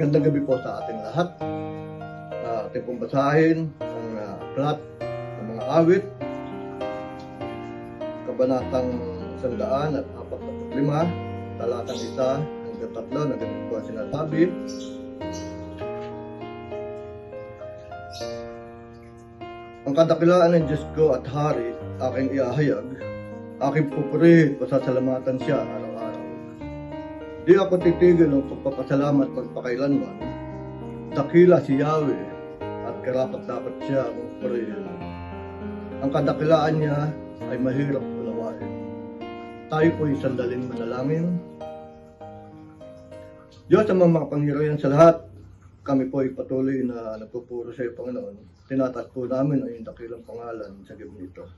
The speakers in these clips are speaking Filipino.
Magandang gabi po sa ating lahat. Ating pong basahin ang aklat ng mga awit, kabanatang 145, talatang 1 hanggang 3, na ganito po ang sinasabi. Ang kadakilaan ng Diyos ko at Hari, aking iahayag, aking pupurihin, pasasalamatan siya araw-araw. Di ako titigil ng pagpapasalamat pagpakailanman. Dakila si Yahweh at karapat-dapat siya ang purihin. Ang kadakilaan niya ay mahirap unawain. Tayo po'y sandaling manalangin. Diyos ang mga makapangyarihan sa lahat, kami po'y patuloy na nagpupuro sa iyo, Panginoon. Tinataas po namin ang iyong dakilang pangalan sa gabi nito.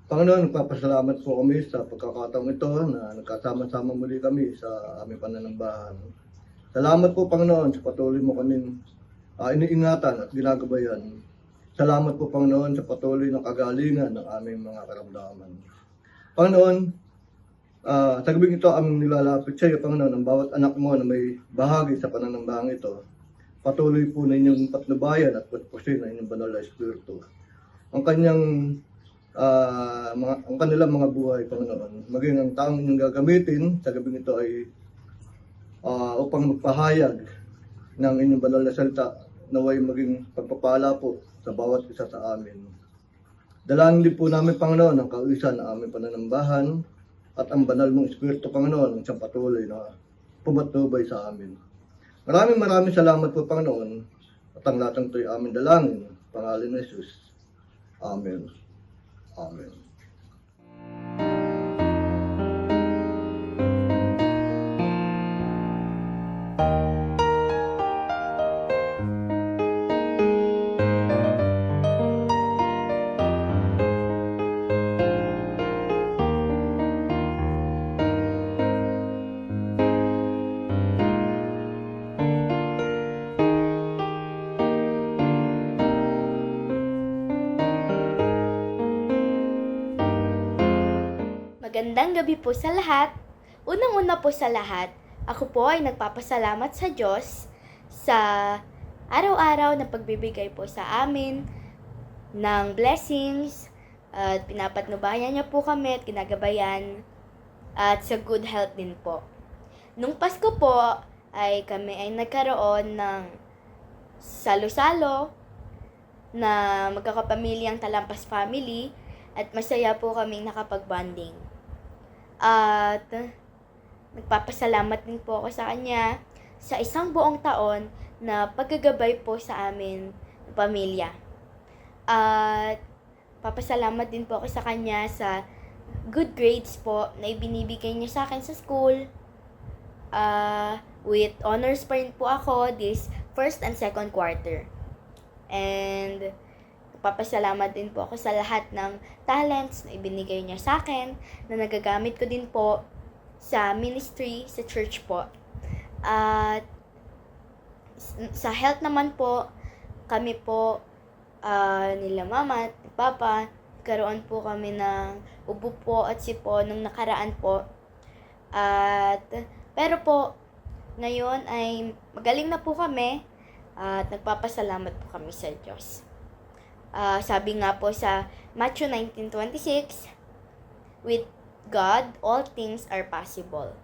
Panginoon, nagpapasalamat po kami sa pagkakataong ito na nagkasama-sama muli kami sa aming pananambahan. Salamat po, Panginoon, sa patuloy mo kaming iniingatan at ginagabayan. Salamat po, Panginoon, sa patuloy ng kagalingan ng aming mga karamdaman. Panginoon, sa gabing ito aming nilalapit sa iyo, Panginoon, ang bawat anak mo na may bahagi sa pananambahang ito. Patuloy po na inyong patnubayan at puspusin ng inyong banal na espiritu. Ang kanyang ang kanilang mga buhay, Panginoon, maging ang taong inyong gagamitin sa gabing ito ay upang magpahayag ng inyong banal na salita, naway maging pagpapala po sa bawat isa sa amin. Dalangin din po namin, Panginoon, ang kauwisan ng aming pananambahan at ang banal mong espiritu, Panginoon, ang siyang patuloy na pumatubay sa amin. Maraming salamat po, Panginoon, at ang lahat ng ito'y aming dalangin, pangalan ni Jesus. Amen. Amen. Magandang gabi po sa lahat. Unang-una po sa lahat, ako po ay nagpapasalamat sa Diyos sa araw-araw na pagbibigay po sa amin ng blessings at pinapatnubayan niya po kami at ginagabayan at sa good health din po. Nung Pasko po ay kami ay nagkaroon ng salo-salo na magkakapamilyang Talampas family at masaya po kaming nakapag-bonding. At nagpapasalamat din po ako sa kanya sa isang buong taon na paggagabay po sa amin ng pamilya. At papasalamat din po ako sa kanya sa good grades po na ibinibigay niya sa akin sa school. With honors pa rin po ako this first and second quarter. And papasalamat din po ako sa lahat ng talents na ibinigay niya sa akin na nagagamit ko din po sa ministry, sa church po. At sa health naman po, kami po nila mama at papa, karoon po kami ng ubo po at sipon nung nakaraan po. At pero po, ngayon ay magaling na po kami at nagpapasalamat po kami sa Diyos. Sabi nga po sa Matthew 19:26, with God, all things are possible.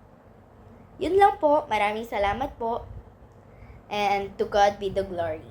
Yun lang po. Maraming salamat po. And to God be the glory.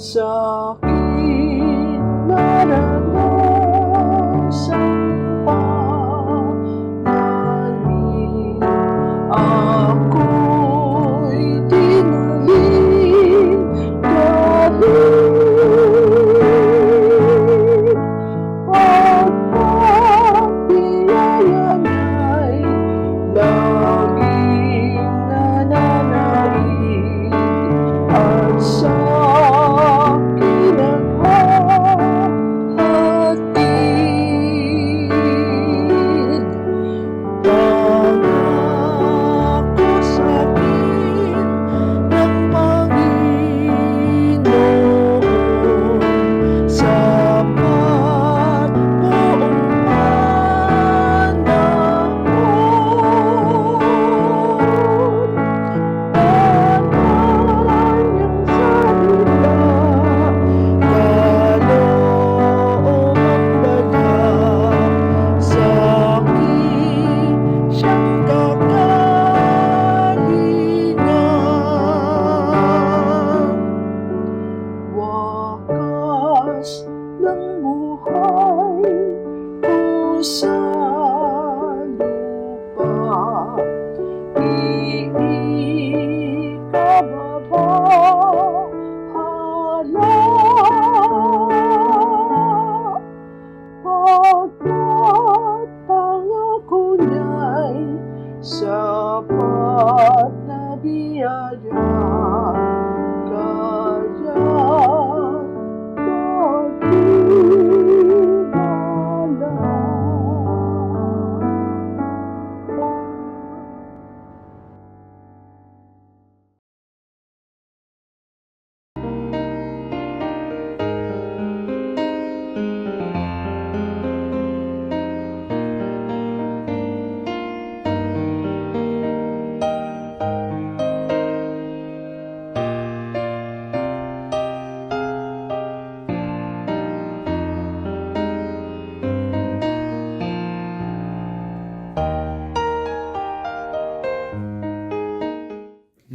sa aking naranasan panalangin. Ako'y dinaling galing at pagbiyaya niya'y laging nananaig at sa akin naghahatid. Pangako sa'kin ng Panginoon, sapat buong panahon. Banal niyang salita, kaloobang badhang sa akin siyang kagalingan. Wakas ng buhay ko sa lupa, iikababahala, pagkat pangako niya'y sapat na biyaya, kaya't magtiwala.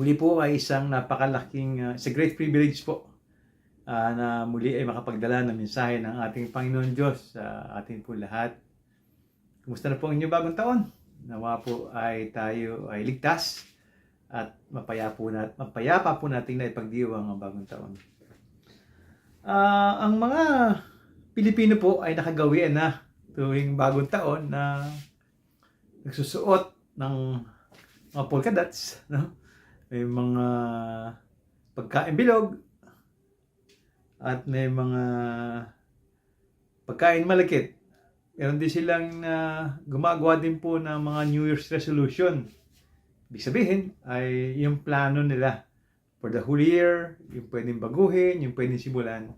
Muli po ay isang napakalaking, it's a great privilege po na muli ay makapagdala ng mensahe ng ating Panginoon Diyos sa atin po lahat. Kumusta na po ang inyong bagong taon? Nawa po ay tayo ay ligtas at mapayapa po natin na ipagdiwang ang bagong taon. Ang mga Pilipino po ay nakagawian na tuwing bagong taon na nagsusuot ng mga polka dots, no? May mga pagkain bilog at may mga pagkain malakit. Meron din silang gumagawa din po ng mga New Year's resolution. Ibig sabihin ay yung plano nila for the whole year, yung pwedeng baguhin, yung pwedeng simulan.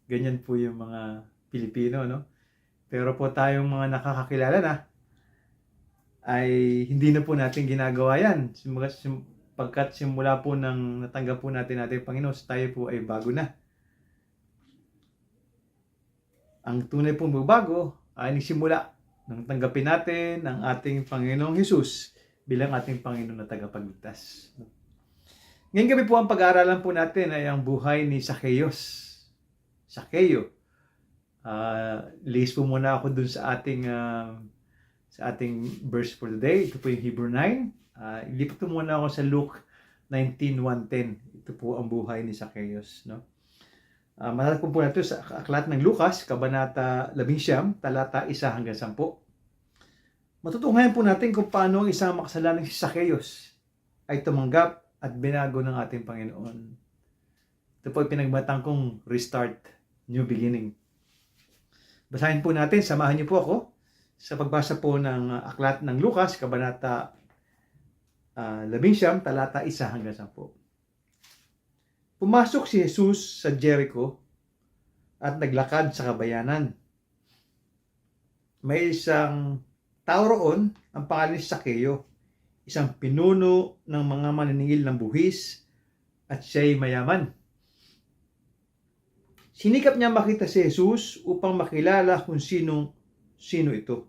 Ganyan po yung mga Pilipino, no? Pero po tayong mga nakakakilala na ay hindi na po natin ginagawa yan. Pagkat simula po nang natanggap po natin ating Panginoon, tayo po ay bago na. Ang tunay pong bago ay nagsimula nang tanggapin natin ang ating Panginoong Hesus bilang ating Panginoon na tagapagligtas. Ngayon gabi po ang pag-aaralan po natin ay ang buhay ni Zacchaeus. Zacchaeus. List po muna ako dun sa ating verse for the day. Ito po yung Hebrew 9. Ilipat po muna ako sa Luke 19:1-10. Ito po ang buhay ni Zacchaeus, no? Matatagpuan po natin sa aklat ng Lucas, kabanata 11, talata 1-10. Matutunghayan po natin kung paano ang isang makasalanang si Zacchaeus ay tumanggap at binago ng ating Panginoon. Ito po ay pinagmatang kong restart, new beginning. Basahin po natin, samahan niyo po ako sa pagbasa po ng aklat ng Lucas, kabanata 11, talata 1-10. Pumasok si Jesus sa Jericho at naglakad sa kabayanan. May isang tao roon, ang pangalan ni Zacchaeus, isang pinuno ng mga maniningil ng buhis at siya'y mayaman. Sinikap niya makita si Jesus upang makilala kung sino ito.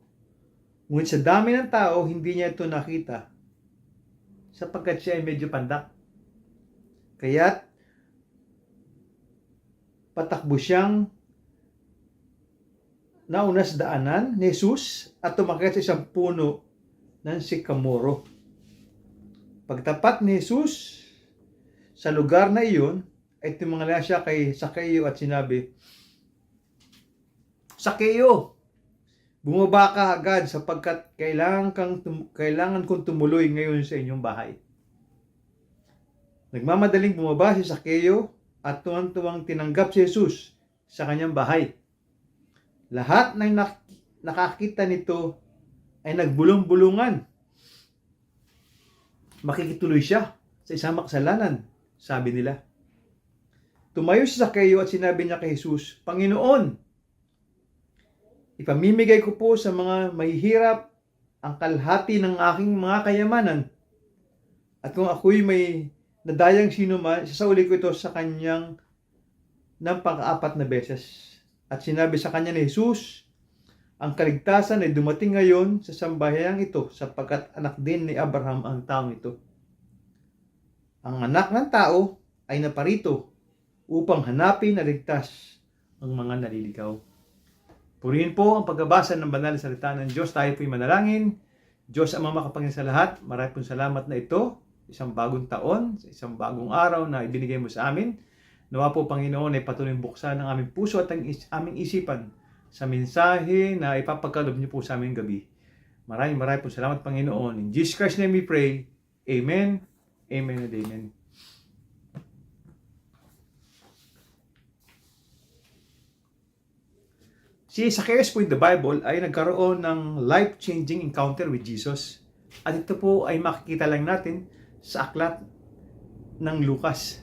Ngunit sa dami ng tao, hindi niya ito nakita sapagkat siya ay medyo pandak. Kaya't patakbo siyang nauna sa daanan ni Jesus at tumakyat sa isang puno ng sikamoro. Pagtapat ni Jesus sa lugar na iyon, ay tumingala siya kay Sakeo at sinabi, Sakeo, bumaba ka agad sapagkat kailangan kong tumuloy ngayon sa inyong bahay. Nagmamadaling bumaba si Sakeo at tuwang-tuwang tinanggap si Jesus sa kanyang bahay. Lahat ng nakakita nito ay nagbulong-bulungan. Makikituloy siya sa isang makasalanan, sabi nila. Tumayo si Sakeo at sinabi niya kay Jesus, Panginoon, ipamimigay ko po sa mga mahihirap ang kalahati ng aking mga kayamanan. At kung ako'y may nadayang sino man, sasauli ko ito sa kanyang ng pang-apat na beses. At sinabi sa kanya ni Jesus, ang kaligtasan ay dumating ngayon sa sambahyang ito sapagkat anak din ni Abraham ang taong ito. Ang anak ng tao ay naparito upang hanapin at ligtas ang mga naliligaw. Purihin po ang pagbabasa ng banal na salita ng Diyos. Tayo po'y manalangin. Diyos ang makapangyarihan sa lahat. Marami pong salamat na ito. Isang bagong taon, isang bagong araw na ibinigay mo sa amin. Nawa po, Panginoon, ay patuloy buksan ang aming puso at ang aming isipan sa mensahe na ipapagkaloob niyo po sa aming gabi. Maraming po salamat, Panginoon. In Jesus Christ's name we pray. Amen, amen, and amen. Si Zacchaeus po in the Bible ay nagkaroon ng life-changing encounter with Jesus. At ito po ay makikita lang natin sa aklat ng Lucas.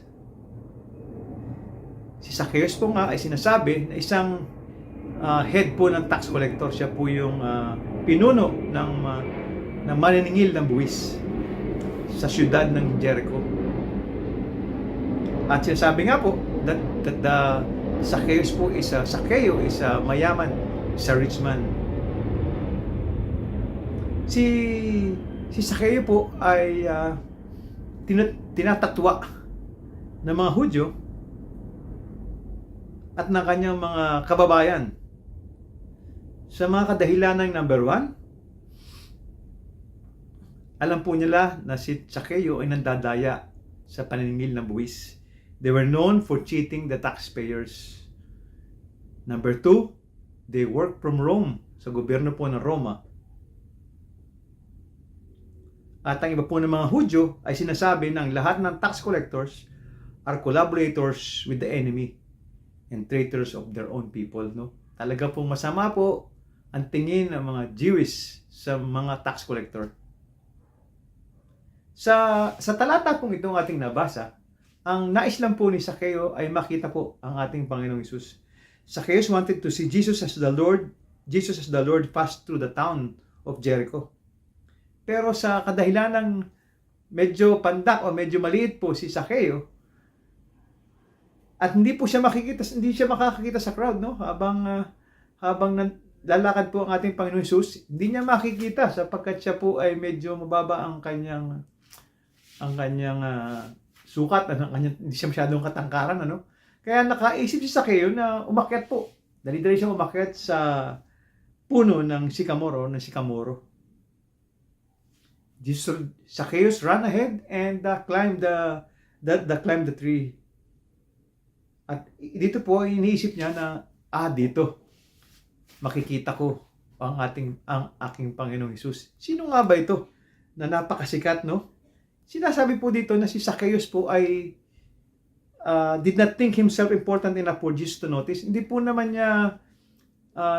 Si Zacchaeus po nga ay sinasabi na isang head po ng tax collector. Siya po yung pinuno ng maniningil ng buwis sa siyudad ng Jericho. At sinasabi nga po that the Zacchaeus po Zaccheo is a mayaman, is a rich man. Si Zaccheo po ay tinatatwa ng mga Hudyo at ng kanyang mga kababayan sa mga kadahilanang number 1. Alam po nila na si Zaccheo ay nandadaya sa paniningil ng buwis. They were known for cheating the taxpayers. Number 2, they work from Rome, sa gobyerno po ng Roma. At ang iba po ng mga Hudyo ay sinasabi ng lahat ng tax collectors are collaborators with the enemy and traitors of their own people. No? Talaga pong masama po ang tingin ng mga Jewish sa mga tax collector. Sa talata pong itong ating nabasa, ang nais lang po ni Zaccheo ay makita po ang ating Panginoong Hesus. Zacchaeus wanted to see Jesus as the Lord passed through the town of Jericho. Pero sa kadahilanang medyo pandak o medyo maliit po si Zaccheo, at hindi siya makakakita sa crowd, no? Habang lalakad po ang ating Panginoong Hesus, hindi niya makikita sapagkat siya po ay medyo mababa ang kanyang sukat, hindi siya masyadong katangkaran, ano? Kaya nakaisip si Zaccheo na umakyat po. Dali-dali siya umakyat sa puno ng sikamoro. Zacchaeus ran ahead and climbed the tree. At dito po iniisip niya na dito makikita ko ang aking Panginoong Hesus. Sino nga ba ito na napakasikat, no? Sinasabi po dito na si Zacchaeus po ay did not think himself important enough for Jesus to notice. Hindi po naman niya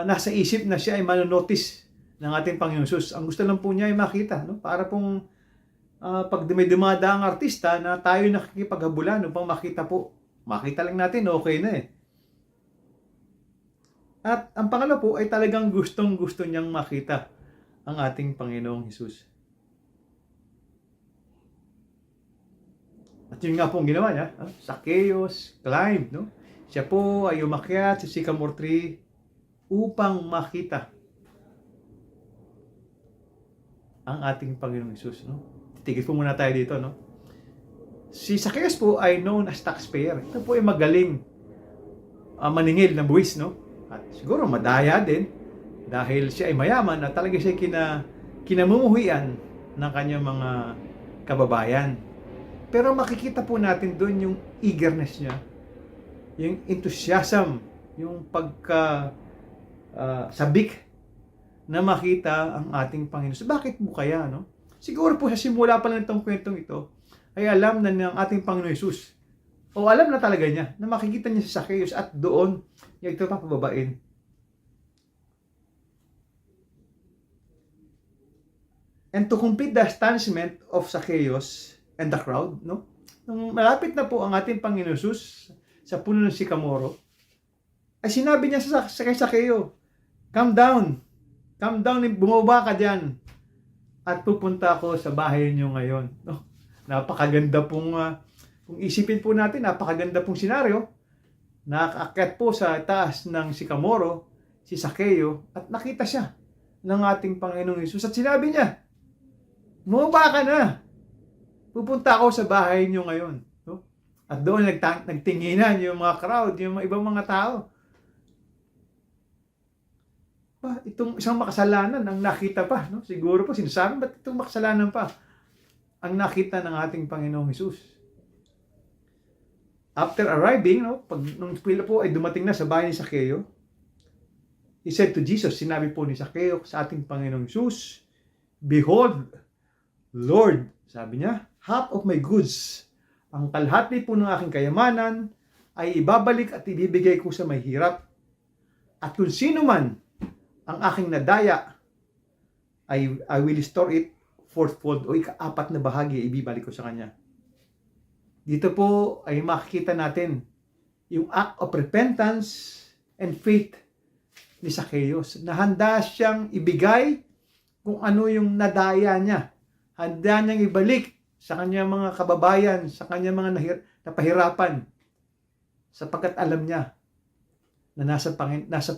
nasa isip na siya ay manonotice ng ating Panginoong Hesus. Ang gusto lang po niya ay makita, no? Para pong pag may dumada ang artista na tayo nakikipaghabulan upang makita lang natin, okay na eh. At ang pangalawa po ay talagang gustong-gusto niyang makita ang ating Panginoong Hesus. At yun nga po ang ginawa niya, Zacchaeus climbed, no? Siya po ay umakyat sa sycamore tree upang makita ang ating Panginoong Hesus, no? Titigil po muna tayo dito, no? Si Zacchaeus po ay known as taxpayer. Ito po ay magaling maningil ng buwis, no? At siguro madaya din dahil siya ay mayaman at talaga siya kinamumuhian ng kanyang mga kababayan. Pero makikita po natin doon yung eagerness niya, yung enthusiasm, yung sabik na makita ang ating Panginoon. So, bakit mo kaya, no? Siguro po sa simula pa lang itong kwentong ito, ay alam na ng ating Panginoon Jesus, o alam na talaga niya, na makikita niya si Zacchaeus at doon niya ito papababain. And to complete the astonishment of Zacchaeus and the crowd, no? Nung malapit na po ang ating Panginoon Jesus sa puno ng sikamoro, ay sinabi niya sa kay Zacchaeus, come down, bumaba ka dyan, at pupunta ako sa bahay niyo ngayon. No? Napakaganda pong, kung isipin po natin, napakaganda pong senaryo. Nakaakyat po sa taas ng sikamoro, si Zacchaeus, at nakita siya ng ating Panginoong Hesus. At sinabi niya, bumaba ka na, pupunta ako sa bahay niyo ngayon. No? At doon nagtinginan yung mga crowd, yung ibang mga tao. Itong isang makasalanan ang nakita pa, no? Siguro po sinasabi, ba't itong makasalanan pa ang nakita ng ating Panginoong Hesus? After arriving, no, nung pila po ay dumating na sa bahay ni Zacchaeus, he said to Jesus, sinabi po ni Zacchaeus sa ating Panginoong Hesus, behold, Lord, sabi niya, half of my goods, ang kalahati po ng aking kayamanan ay ibabalik at ibibigay ko sa may hirap. At kung sino man ang aking nadaya, I will restore it fourfold, o ika-4 na bahagi, ibibalik ko sa kanya. Dito po ay makikita natin yung act of repentance and faith ni Zacchaeus, na handa siyang ibigay kung ano yung nadaya niya. Handa niyang ibalik sa kanyang mga kababayan, sa kanyang mga napahirapan, sapagkat alam niya na nasa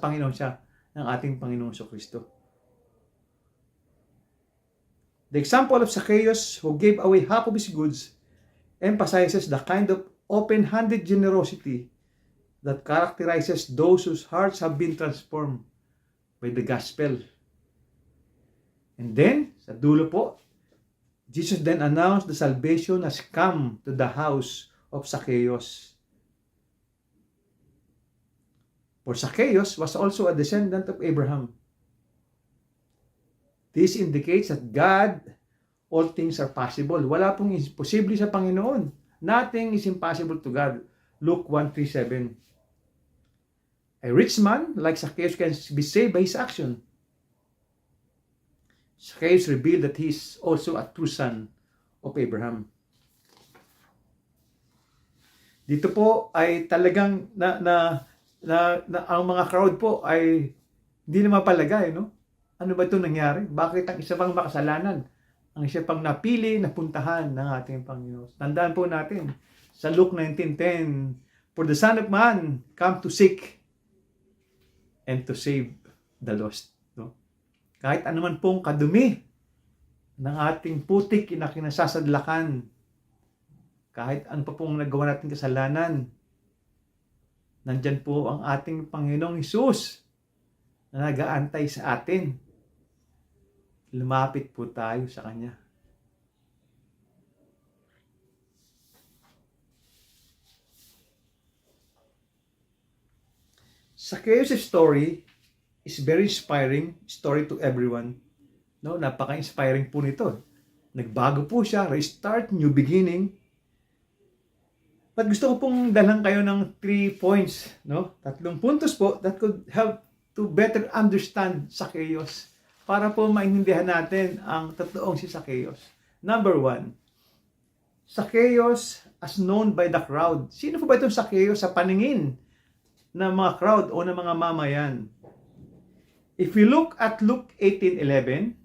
Panginoon siya, ng ating Panginoong Kristo. The example of Zacchaeus, who gave away half of his goods, emphasizes the kind of open-handed generosity that characterizes those whose hearts have been transformed by the gospel. And then, sa dulo po, Jesus then announced the salvation has come to the house of Zacchaeus. For Zacchaeus was also a descendant of Abraham. This indicates that God, all things are possible. Wala pong imposible sa Panginoon. Nothing is impossible to God. Luke 1:37. A rich man like Zacchaeus can be saved by his action. Zacchaeus revealed that he is also a true son of Abraham. Dito po ay talagang ang mga crowd po ay hindi na mapalagay, no? Ano ba ito nangyari? Bakit ang isa pang makasalanan, ang isa pang napili na puntahan ng ating Panginoon? Tandaan po natin sa Luke 19:10, for the Son of Man come to seek and to save the lost. No? Kahit anuman pong kadumi ng ating putik na kinasasadlakan, kahit ano pa pong nagawa natin kasalanan, nandyan po ang ating Panginoong Hesus na nag-aantay sa atin. Lumapit po tayo sa Kanya. Zacchaeus' story is very inspiring story to everyone. No, napaka-inspiring po nito. Nagbago po siya, restart, new beginning. But gusto ko pong dalhan kayo ng 3 points, no? 3 puntos po that could help to better understand Zacchaeus, para po maintindihan natin ang totoong si Zacchaeus. Number 1, Zacchaeus as known by the crowd. Sino po ba itong Zacchaeus sa paningin ng mga crowd o ng mga mamayan? If we look at Luke 18:11,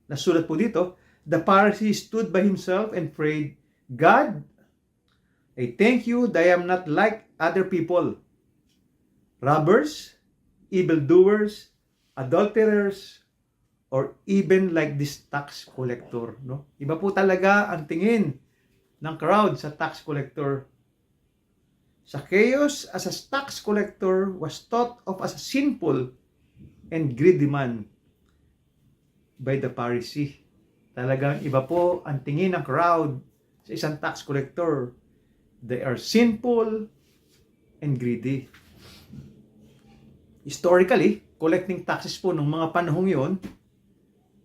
nasulat po dito, the Pharisee stood by himself and prayed, God, I thank you that I am not like other people, robbers, evildoers, adulterers, or even like this tax collector. No? Iba po talaga ang tingin ng crowd sa tax collector. Zacchaeus, as a tax collector, was thought of as a sinful and greedy man by the Pharisee. Talagang iba po ang tingin ng crowd sa isang tax collector. They are sinful and greedy. Historically, collecting taxes po ng mga panahong yon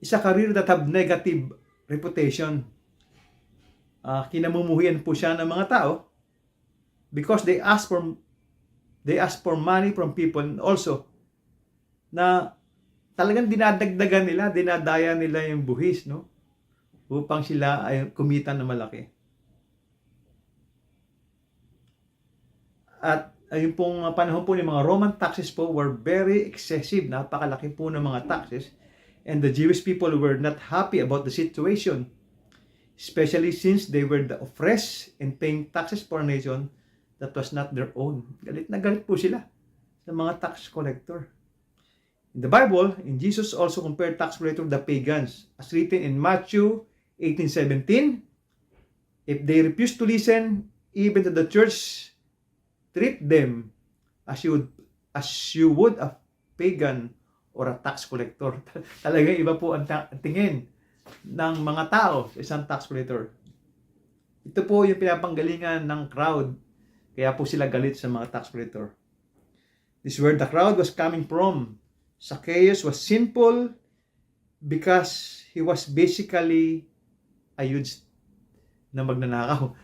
is a career that have negative reputation. Kinamumuhian po siya ng mga tao because they ask for money from people, and also na talagang dinadagdagan nila, dinadaya nila yung buhis, no? Upang sila ay kumita na malaki. At yung pong panahon po ng mga Roman taxes po were very excessive, napakalaki po ng mga taxes, and the Jewish people were not happy about the situation, especially since they were the oppressed and paying taxes for a nation that was not their own. Galit na galit po sila sa mga tax collector. In the Bible, and Jesus also compared tax collector to the pagans, as written in Matthew 18:17, if they refuse to listen even to the church, treat them as you would a pagan or a tax collector. Talagang iba po ang tingin ng mga tao sa isang tax collector. Ito po yung pinapanggalingan ng crowd, kaya po sila galit sa mga tax collector. This is where the crowd was coming from. Zacchaeus was sinful because he was basically a huge na magnanakaw.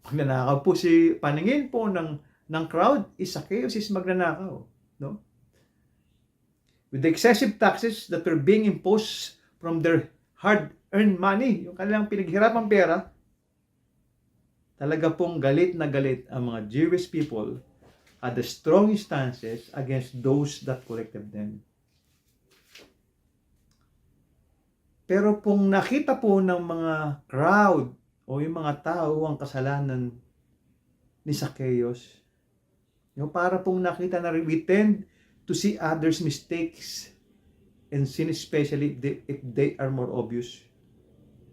Magnanakaw po si paningin po ng crowd is Zacchaeus is magnanakaw, no? With the excessive taxes that were being imposed from their hard-earned money, yung kanilang pinaghirapang pera, talaga pong galit na galit ang mga Jewish people at the strong stances against those that collected them. Pero pong nakita po ng mga crowd o yung mga tao ang kasalanan ni Zacchaeus, yung para pong nakita na we tend to see others' mistakes and sin, especially if they are more obvious.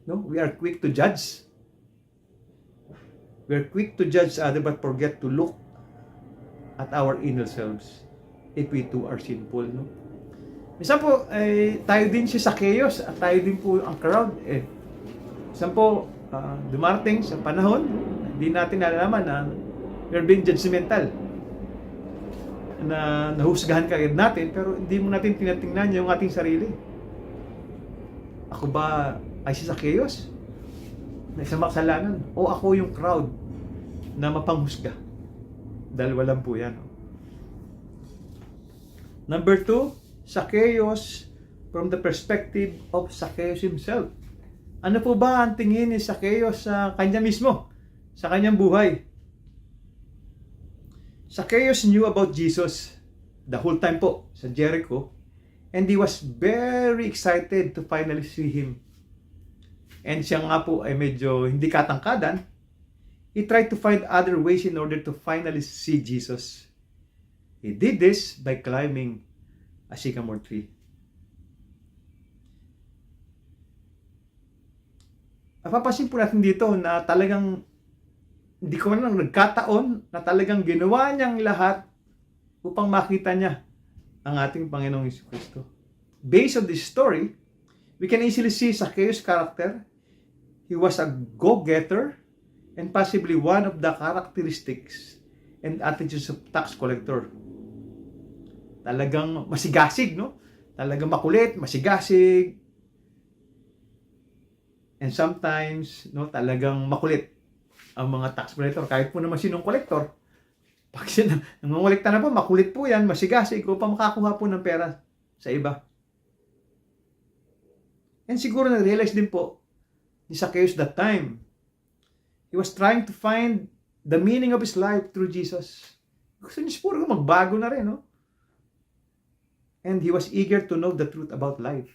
No, we are quick to judge. We are quick to judge others but forget to look at our inner selves if we too are sinful. No? Minsan po, tayo din si Zacchaeus at tayo din po ang crowd. Minsan po, dumarating sa panahon, hindi natin nalalaman na we're being judgmental. Na nahusgahan kaagad natin, pero hindi mo natin tinatingnan yung ating sarili. Ako ba ay si Zacchaeus na isang makasalanan? O ako yung crowd na mapanghusga? Dalawa lang po yan. Number 2, Zacchaeus from the perspective of Zacchaeus himself. Ano po ba ang tingin ni Zacchaeus sa kanya mismo? Sa kanyang buhay? Zacchaeus knew about Jesus the whole time po sa Jericho, and he was very excited to finally see him. And siya nga po ay medyo hindi katangkadan. He tried to find other ways in order to finally see Jesus. He did this by climbing a sycamore tree. Napapansin po natin dito na talagang hindi ko man nagkataon na talagang ginawa niyang lahat upang makita niya ang ating Panginoong Jesucristo. Based on this story, we can easily see Zacchaeus' character. He was a go-getter and possibly one of the characteristics and attitudes of tax collector. Talagang masigasig, no? Talagang makulit, masigasig. And sometimes, no, talagang makulit ang mga tax collector, kahit po naman sinong collector, pag nangongolekta na po, makulit po yan, masigasig upang makakuha po ng pera sa iba. And siguro na-realize din po ni Zacchaeus that time, he was trying to find the meaning of his life through Jesus. Gusto niya siguro magbago na rin, no? And he was eager to know the truth about life.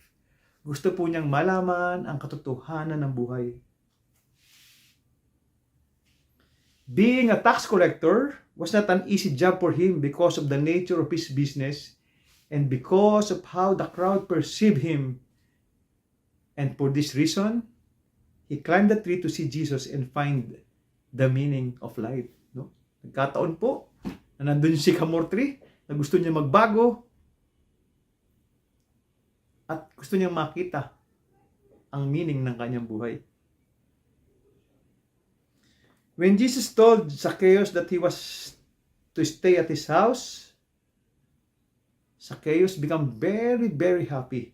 Gusto po niyang malaman ang katotohanan ng buhay. Being a tax collector was not an easy job for him because of the nature of his business and because of how the crowd perceived him. And for this reason, he climbed the tree to see Jesus and find the meaning of life. No? Nagkataon po na nandun yung sycamore tree na gusto niya magbago at gusto niyang makita ang meaning ng kanyang buhay. When Jesus told Zacchaeus that he was to stay at his house, Zacchaeus became very, very happy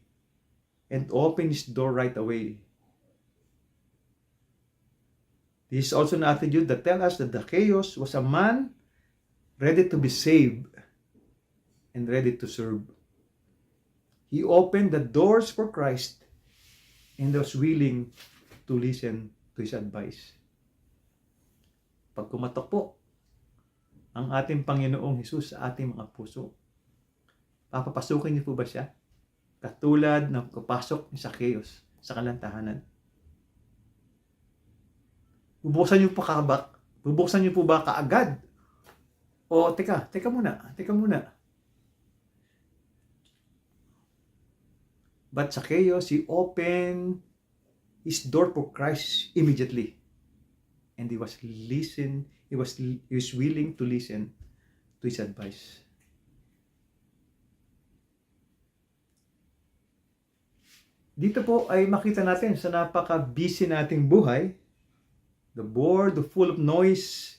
and opened his door right away. This is also an attitude that tells us that Zacchaeus was a man ready to be saved and ready to serve. He opened the doors for Christ and was willing to listen to his advice. Pag kumatok po ang ating Panginoong Hesus sa ating mga puso, papapasukin niyo po ba siya? Katulad ng kapasok ni Zacchaeus sa kanyang tahanan. Bubuksan niyo po ba kaagad? O teka muna. But Zacchaeus, he opened his door for Christ immediately. And he was willing to listen to his advice. Dito po ay makita natin sa napaka-busy nating buhay, the world full of noise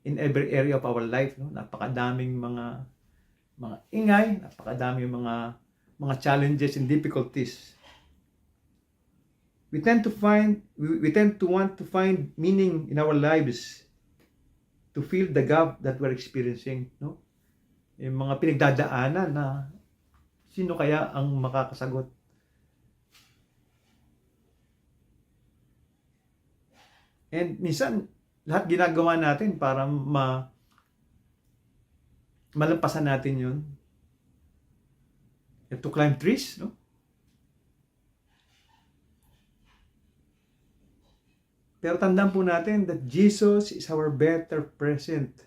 in every area of our life, no? Napakadaming mga ingay, napakadaming mga challenges and difficulties. We tend to want to find meaning in our lives to fill the gap that we're experiencing, no? Yung mga pinagdadaanan na sino kaya ang makakasagot? And minsan, lahat ginagawa natin para malampasan natin yun. You have to climb trees, no? Pero tandaan po natin that Jesus is our better present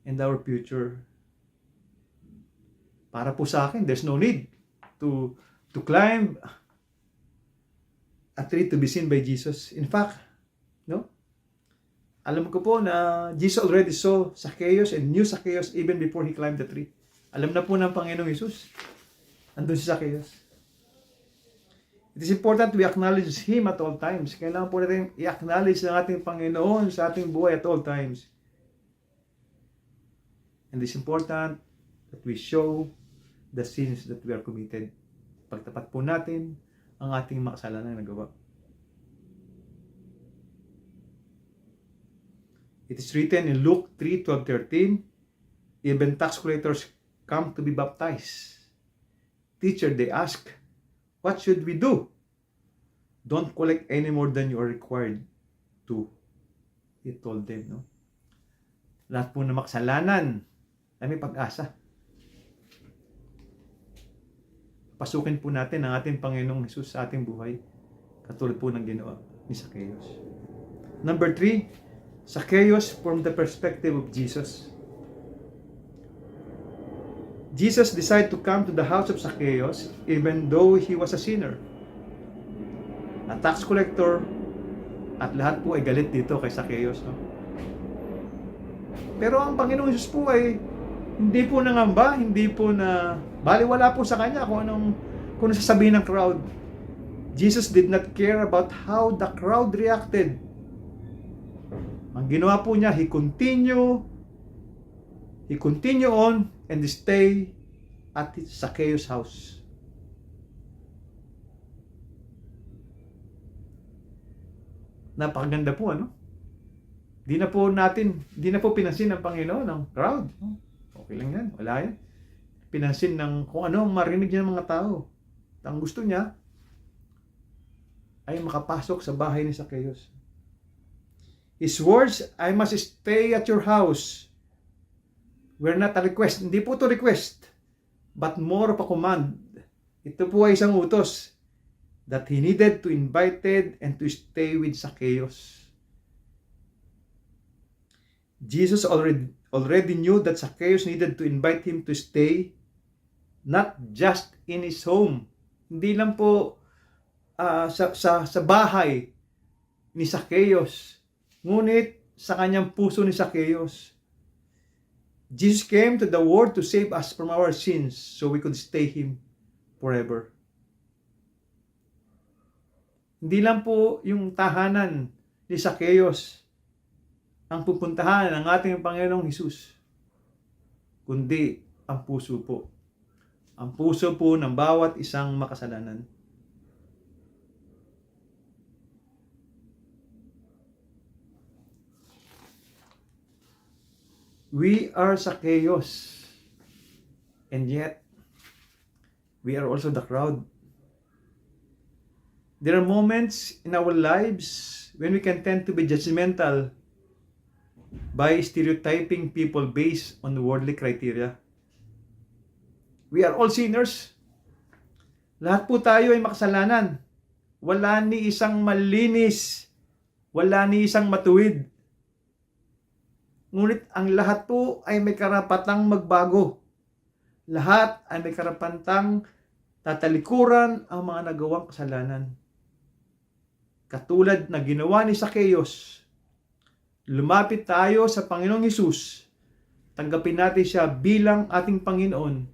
and our future. Para po sa akin, there's no need to climb a tree to be seen by Jesus. In fact, no? Alam ko po na Jesus already saw Zacchaeus and knew Zacchaeus even before he climbed the tree. Alam na po ng Panginoong Jesus. Andun si Zacchaeus. It is important we acknowledge Him at all times. Kailangan po natin i-acknowledge ng ating Panginoon sa ating buhay at all times. And it is important that we show the sins that we are committed. Pagtapat po natin ang ating mga kasalanan na nagawa. It is written in Luke 3:12-13, even tax collectors come to be baptized. Teacher, they ask, what should we do? Don't collect any more than you are required to. He told them, no? Lahat po na makasalanan ay may pag-asa. Pasukin po natin ang ating Panginoong Hesus sa ating buhay, katulad po ng ginawa ni Zacchaeus. Number 3, Zacchaeus from the perspective of Jesus. Jesus decided to come to the house of Zacchaeus even though he was a sinner. A tax collector at lahat po ay galit dito kay Zacchaeus, no? Pero ang Panginoong Jesus po ay hindi po nangamba, hindi po na baliwala po sa kanya kung anong sasabihin ng crowd. Jesus did not care about how the crowd reacted. Ang ginawa po niya, he continue on and stay at Zacchaeus' house. Napakaganda po, ano? Di na po pinansin ng Panginoon ng crowd. Okay lang yan, wala yan. Pinansin ng kung ano ang marinig niya ng mga tao. Ang gusto niya ay makapasok sa bahay ni Zacchaeus. His words, I must stay at your house, were not a request. Hindi po ito request, but more of a command. Ito po ay isang utos that he needed to invited and to stay with Zacchaeus. Jesus already knew that Zacchaeus needed to invite him to stay, not just in his home. Hindi lang po sa bahay ni Zacchaeus, ngunit sa kanyang puso ni Zacchaeus. Jesus came to the world to save us from our sins so we could stay Him forever. Hindi lang po yung tahanan ni Zacchaeus ang pupuntahan ng ating Panginoong Hesus, kundi ang puso po. Ang puso po ng bawat isang makasalanan. We are Zacchaeus, and yet we are also the crowd. There are moments in our lives when we can tend to be judgmental by stereotyping people based on worldly criteria. We are all sinners. Lahat po tayo ay makasalanan. Wala ni isang malinis, wala ni isang matuwid. Ngunit ang lahat po ay may karapatang magbago. Lahat ay may karapatang tatalikuran ang mga nagawang kasalanan. Katulad na ginawa ni Zacchaeus, lumapit tayo sa Panginoong Hesus, tanggapin natin siya bilang ating Panginoon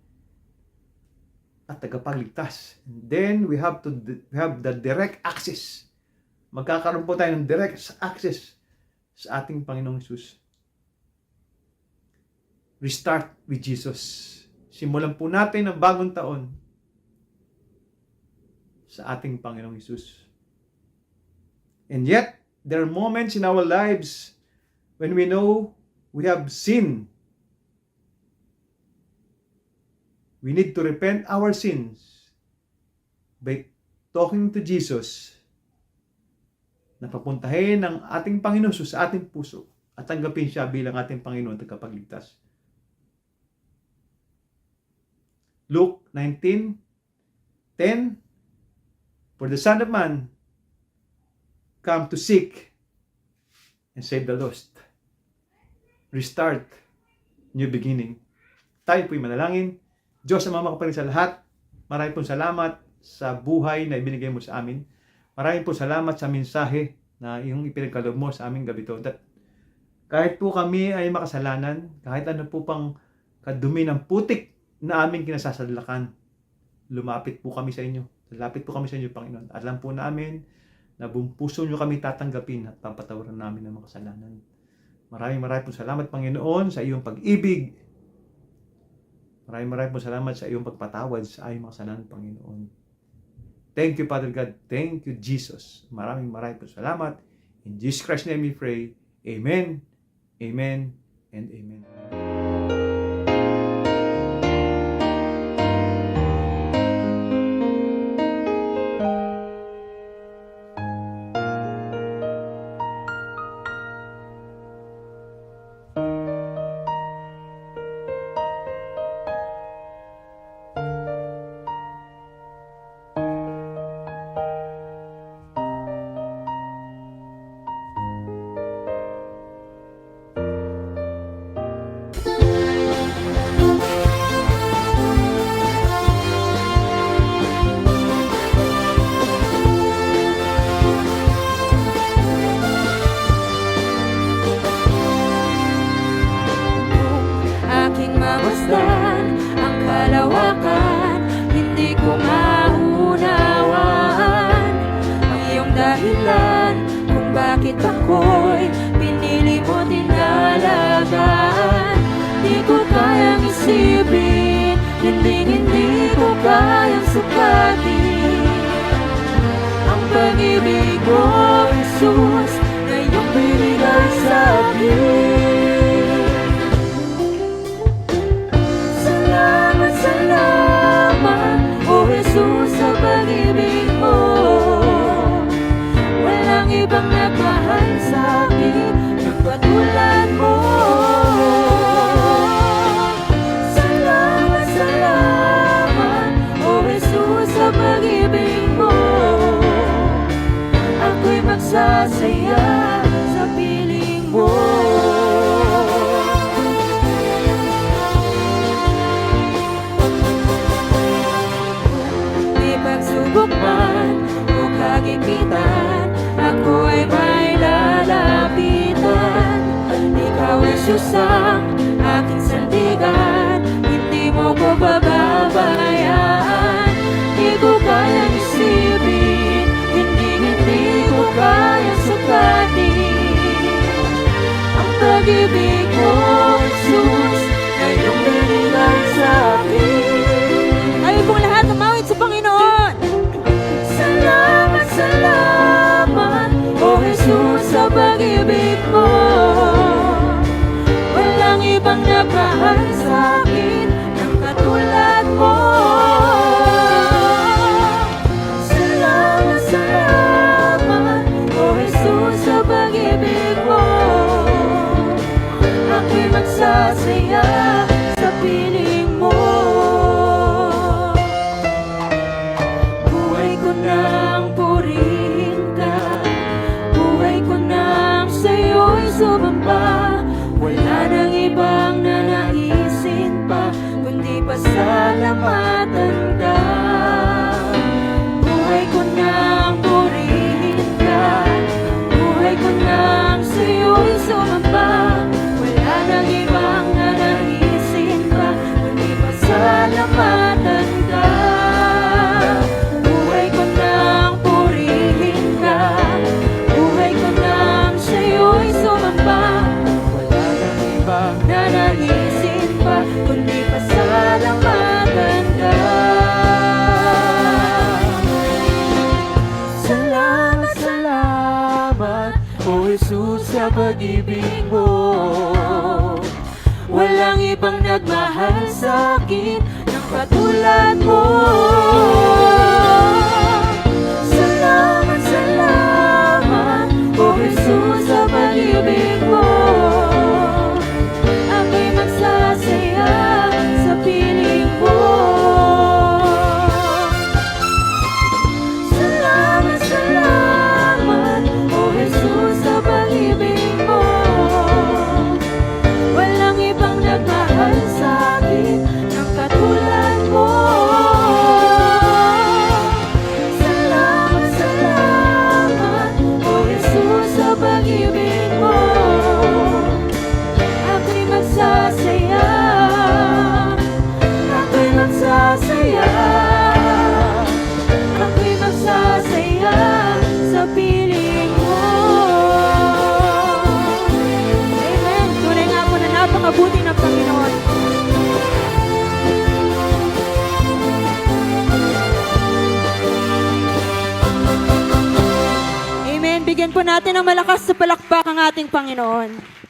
at tagapagligtas. And then we have the direct access. Magkakaroon po tayo ng direct access sa ating Panginoong Hesus. Restart with Jesus. Simulan po natin ang bagong taon sa ating Panginoong Hesus. And yet, there are moments in our lives when we know we have sinned. We need to repent our sins by talking to Jesus na papuntahin ang ating Panginoon sa ating puso at tanggapin siya bilang ating Panginoon at tagapagligtas. Luke 19:10, for the Son of Man come to seek and save the lost. Restart, new beginning. Tayo po'y manalangin. Diyos ang mamapapalit sa lahat, maraming pong salamat sa buhay na ibinigay mo sa amin. Maraming pong salamat sa mensahe na iyong ipinagkaloob mo sa aming gabi to. That kahit po kami ay makasalanan, kahit ano po pang kadumi ng putik na aming kinasasadlakan, lumapit po kami sa inyo. Lapit po kami sa inyo, Panginoon. Alam po namin na buong puso nyo kami tatanggapin at papatawaran namin ng mga kasalanan. Maraming po salamat, Panginoon, sa iyong pag-ibig. Maraming po salamat sa iyong pagpatawad sa aming mga kasalanan, Panginoon. Thank you, Father God. Thank you, Jesus. Maraming po salamat. In Jesus Christ's name we pray. Amen, amen, and amen. Bakit ako'y pinili mo dinalagaan? Di ko kayang isipin, hindi ko kayang sukatin ang pag-ibig mo, Jesus, na iyong binigay sa akin. Salamat, salamat, O Jesus, sa pag-ibig mo. Walang ibang nagmahal sa akin ng katulad mo. Salamat, salamat, O Jesus, sa pag-ibig mo. Ako'y magsasaya sa piling mo. ang aking sandigan. Hindi mo ko pababayaan. Di ko kayang isipin, hindi ko kayang sukatin ang pag-ibig mo, Jesus, na iyong binigay sa akin. Tayo pong lahat umawit sa Panginoon. Salamat, salamat, O Jesus, sa pag-ibig mo. Walang ibang nagmahal sa akin ng katulad mo. Salamat, salamat, O Jesus, sa pag-ibig mo. Ako'y magsasaya sa piling mo. Buhay ko nang purihin ka, buhay ko nang sa'yo'y sumamba. Wala nang ibang nanaisin pa, kundi pasalamatan ka. Buhay ko nang purihin ka, buhay ko nang sa'yo'y sumamba. Wala nang ibang nanaisin pa, kundi pasalamatan ka. Buhay ko nang purihin ka, buhay ko nang sa'yo'y sumamba. Wala nang ibang nanaisin pa, kundi pasalamatan ka. Salamat, salamat, O Jesus, sa pag-ibig mo. Walang ibang nagmahal sa akin ng katulad mo. Salamat, salamat, O Jesus, sa pag-ibig mo. Ako'y magsasaya sa piling mo. Salamat, salamat, O Jesus, sa pag-ibig mo. Walang ibang nagmahal sa akin ng katulad mo. Salamat, salamat, O Jesus, sa pag-ibig mo. Ako'y magsasaya, ako'y magsasaya, ako'y magsasaya sa piling mo. Amen. Tunay nga po na napakabuti ng Panginoon. Amen. Bigyan po natin ng malakas sa palakpak ang ating Panginoon.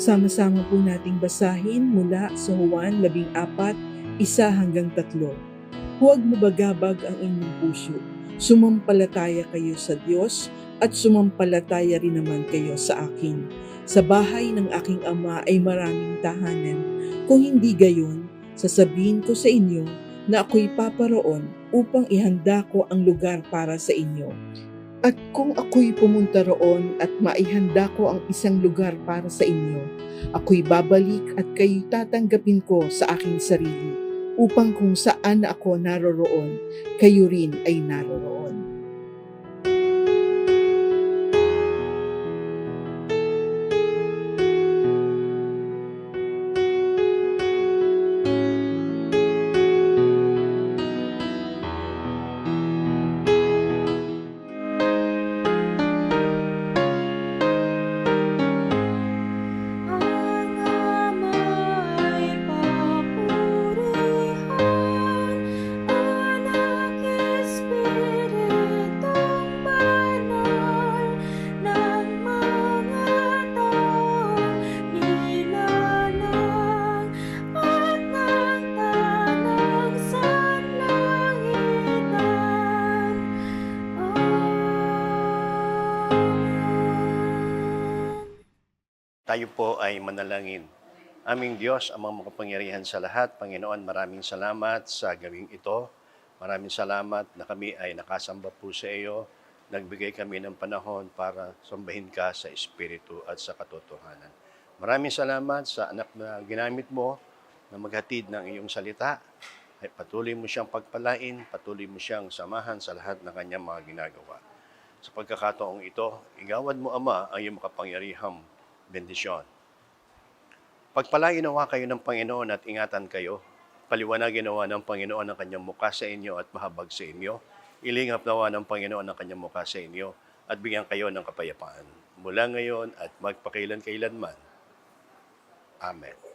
Sama-sama po nating basahin mula sa Juan 14, 1-3. Huwag mabagabag ang inyong puso. Sumampalataya kayo sa Diyos at sumampalataya rin naman kayo sa akin. Sa bahay ng aking ama ay maraming tahanan. Kung hindi gayon, sasabihin ko sa inyo na ako'y paparoon upang ihanda ko ang lugar para sa inyo. At kung ako'y pumunta roon at maihanda ko ang isang lugar para sa inyo, ako'y babalik at kayo'y tatanggapin ko sa aking sarili, upang kung saan ako naroroon, kayo rin ay naroroon. Ang ama'y papurihan, Anak, Espiritong Banal, ng mga taong nilalang at ng tanang sanlangitan. Amen. Tayo po ay manalangin. Aming Diyos, amang makapangyarihan sa lahat, Panginoon, maraming salamat sa gawing ito. Maraming salamat na kami ay nakasamba po sa iyo. Nagbigay kami ng panahon para sambahin ka sa Espiritu at sa katotohanan. Maraming salamat sa anak na ginamit mo na maghatid ng iyong salita. Ay patuloy mo siyang pagpalain, patuloy mo siyang samahan sa lahat ng kanyang mga ginagawa. Sa pagkakataong ito, igawad mo, Ama, ang iyong makapangyarihang bendisyon. Pagpalain nawa kayo ng Panginoon at ingatan kayo. Paliwanagin nawa ng Panginoon ang kanyang mukha sa inyo at mahabag sa inyo. Ilingap nawa ng Panginoon ang kanyang mukha sa inyo at bigyan kayo ng kapayapaan. Mula ngayon at magpakailan-kailanman. Amen.